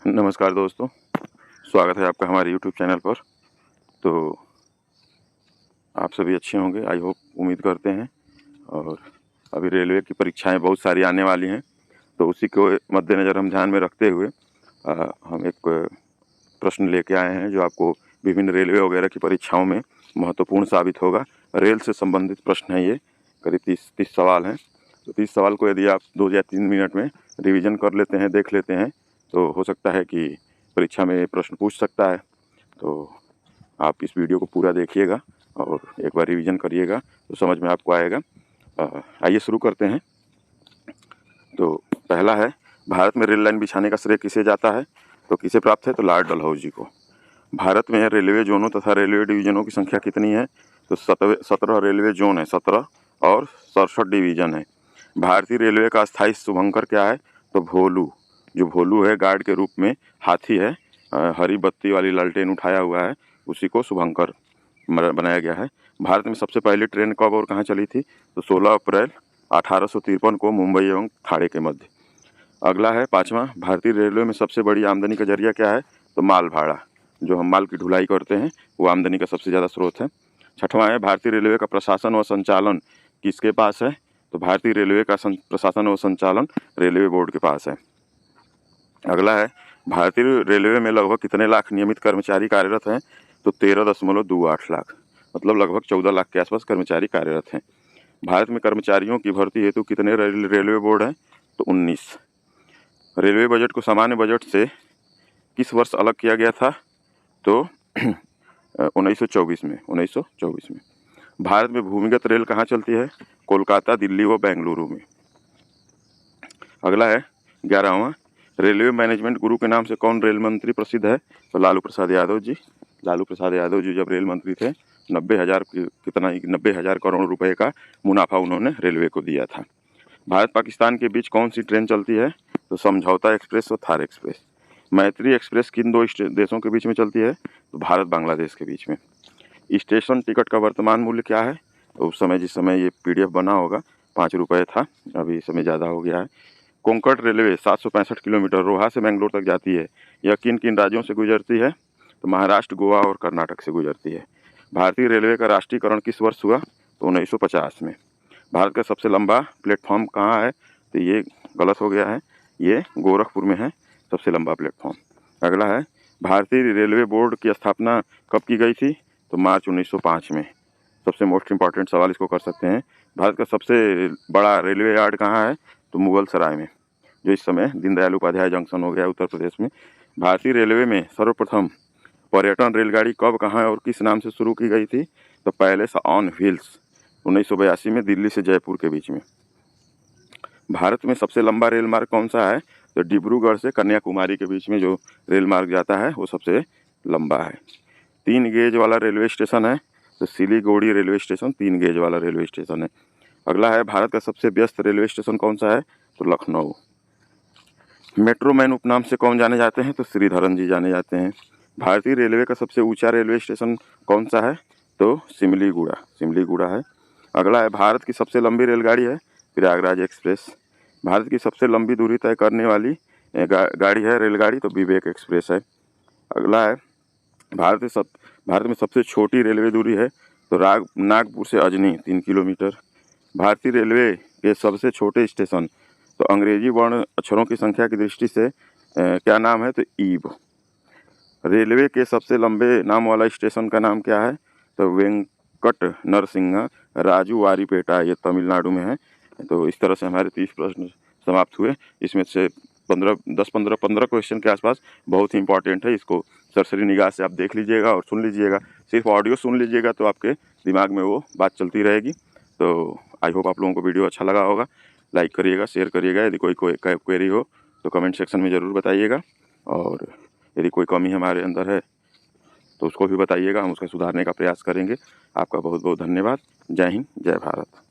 नमस्कार दोस्तों, स्वागत है आपका हमारे YouTube चैनल पर। तो आप सभी अच्छे होंगे, आई होप, उम्मीद करते हैं। और अभी रेलवे की परीक्षाएं बहुत सारी आने वाली हैं, तो उसी को मद्देनज़र हम ध्यान में रखते हुए हम एक प्रश्न लेके आए हैं जो आपको विभिन्न रेलवे वगैरह की परीक्षाओं में महत्वपूर्ण साबित होगा। रेल से संबंधित प्रश्न है ये, करीब 30 सवाल हैं। तो 30 सवाल को यदि आप 2 या 3 मिनट में रिवीजन कर लेते हैं, देख लेते हैं, तो हो सकता है कि परीक्षा में प्रश्न पूछ सकता है। तो आप इस वीडियो को पूरा देखिएगा और एक बार रिवीजन करिएगा तो समझ में आपको आएगा। आइए शुरू करते हैं। तो पहला है, भारत में रेल लाइन बिछाने का श्रेय किसे जाता है? तो किसे प्राप्त है? तो लॉर्ड डलहौजी को। भारत में रेलवे जोनों तथा रेलवे डिवीजनों की संख्या कितनी है? तो 17 रेलवे जोन है, 17 और 67 डिवीजन है। भारतीय रेलवे का स्थायी शुभंकर क्या है? तो भोलू। जो भोलू है, गार्ड के रूप में हाथी है, हरी बत्ती वाली लालटेन उठाया हुआ है, उसी को शुभंकर बनाया गया है। भारत में सबसे पहली ट्रेन कब और कहाँ चली थी? तो 16 अप्रैल 1853 को मुंबई एवं थाने के मध्य। अगला है 5वां, भारतीय रेलवे में सबसे बड़ी आमदनी का जरिया क्या है? तो माल भाड़ा। जो हम माल की ढुलाई करते हैं वो आमदनी का सबसे ज़्यादा स्रोत है। 6वां है, भारतीय रेलवे का प्रशासन व संचालन किसके पास है? तो भारतीय रेलवे का प्रशासन व संचालन रेलवे बोर्ड के पास है। अगला है, भारतीय रेलवे में लगभग कितने लाख नियमित कर्मचारी कार्यरत हैं? तो 13.28 लाख, मतलब लगभग 14 लाख के आसपास कर्मचारी कार्यरत हैं। भारत में कर्मचारियों की भर्ती हेतु कितने रेलवे बोर्ड हैं? तो 19। रेलवे बजट को सामान्य बजट से किस वर्ष अलग किया गया था? तो 1924 में। भारत में भूमिगत रेल कहाँ चलती है? कोलकाता, दिल्ली व बेंगलुरु में। अगला है 11वां, रेलवे मैनेजमेंट गुरु के नाम से कौन रेल मंत्री प्रसिद्ध है? तो लालू प्रसाद यादव जी। लालू प्रसाद यादव जी जब रेल मंत्री थे, 90,000 करोड़ रुपए का मुनाफा उन्होंने रेलवे को दिया था। भारत पाकिस्तान के बीच कौन सी ट्रेन चलती है? तो समझौता एक्सप्रेस और थार एक्सप्रेस। मैत्री एक्सप्रेस किन दो देशों के बीच में चलती है? तो भारत बांग्लादेश के बीच में। स्टेशन टिकट का वर्तमान मूल्य क्या है? तो उस समय, जिस समय ये PDF बना होगा, 5 रुपये था, अभी समय ज़्यादा हो गया है। कोंकण रेलवे 765 किलोमीटर रोहा से बेंगलोर तक जाती है। यह किन किन राज्यों से गुजरती है? तो महाराष्ट्र, गोवा और कर्नाटक से गुजरती है। भारतीय रेलवे का राष्ट्रीयकरण किस वर्ष हुआ? तो 1950 में। भारत का सबसे लंबा प्लेटफॉर्म कहाँ है? तो ये गलत हो गया है, ये गोरखपुर में है सबसे लंबा प्लेटफॉर्म। अगला है, भारतीय रेलवे बोर्ड की स्थापना कब की गई थी? तो मार्च 1905 में। सबसे मोस्ट इम्पॉर्टेंट सवाल इसको कर सकते हैं, भारत का सबसे बड़ा रेलवे यार्ड कहाँ है? तो मुगल सराय में, जो इस समय दीनदयाल उपाध्याय जंक्शन हो गया उत्तर प्रदेश में। भारतीय रेलवे में सर्वप्रथम पर्यटन रेलगाड़ी कब, कहाँ और किस नाम से शुरू की गई थी? तो पैलेस ऑन व्हील्स, 1982 में, दिल्ली से जयपुर के बीच में। भारत में सबसे लंबा रेल मार्ग कौन सा है? तो डिब्रूगढ़ से कन्याकुमारी के बीच में जो रेल मार्ग जाता है वो सबसे लंबा है। 3 गेज वाला रेलवे स्टेशन है? तो सिलीगुड़ी रेलवे स्टेशन 3 गेज वाला रेलवे स्टेशन है। अगला है, भारत का सबसे व्यस्त रेलवे स्टेशन कौन सा है? तो लखनऊ। मेट्रो मैन उपनाम से कौन जाने जाते हैं? तो श्रीधरन जी जाने जाते हैं। भारतीय रेलवे का सबसे ऊंचा रेलवे स्टेशन कौन सा है? तो सिमलीगुड़ा है। अगला है, भारत की सबसे लंबी रेलगाड़ी है? प्रयागराज एक्सप्रेस। भारत की सबसे लंबी दूरी तय करने वाली गाड़ी है, रेलगाड़ी, तो विवेक एक्सप्रेस है। अगला है, भारत में सबसे छोटी रेलवे दूरी है? तो नागपुर से अजनी 3 किलोमीटर। भारतीय रेलवे के सबसे छोटे स्टेशन? तो अंग्रेजी वर्ण अक्षरों की संख्या की दृष्टि से क्या नाम है? तो ईब। रेलवे के सबसे लंबे नाम वाला स्टेशन का नाम क्या है? तो वेंकट नरसिंह राजू वारीपेटा, ये तमिलनाडु में है। तो इस तरह से हमारे 30 प्रश्न समाप्त हुए। इसमें से 15 क्वेश्चन के आसपास बहुत ही इंपॉर्टेंट है, इसको सरसरी निगाह से आप देख लीजिएगा और सुन लीजिएगा। सिर्फ ऑडियो सुन लीजिएगा तो आपके दिमाग में वो बात चलती रहेगी। तो आई होप आप लोगों को वीडियो अच्छा लगा होगा। लाइक करिएगा, शेयर करिएगा। यदि कोई क्वेरी हो तो कमेंट सेक्शन में ज़रूर बताइएगा, और यदि कोई कमी हमारे अंदर है तो उसको भी बताइएगा, हम उसका सुधारने का प्रयास करेंगे। आपका बहुत बहुत धन्यवाद। जय हिंद, जय भारत।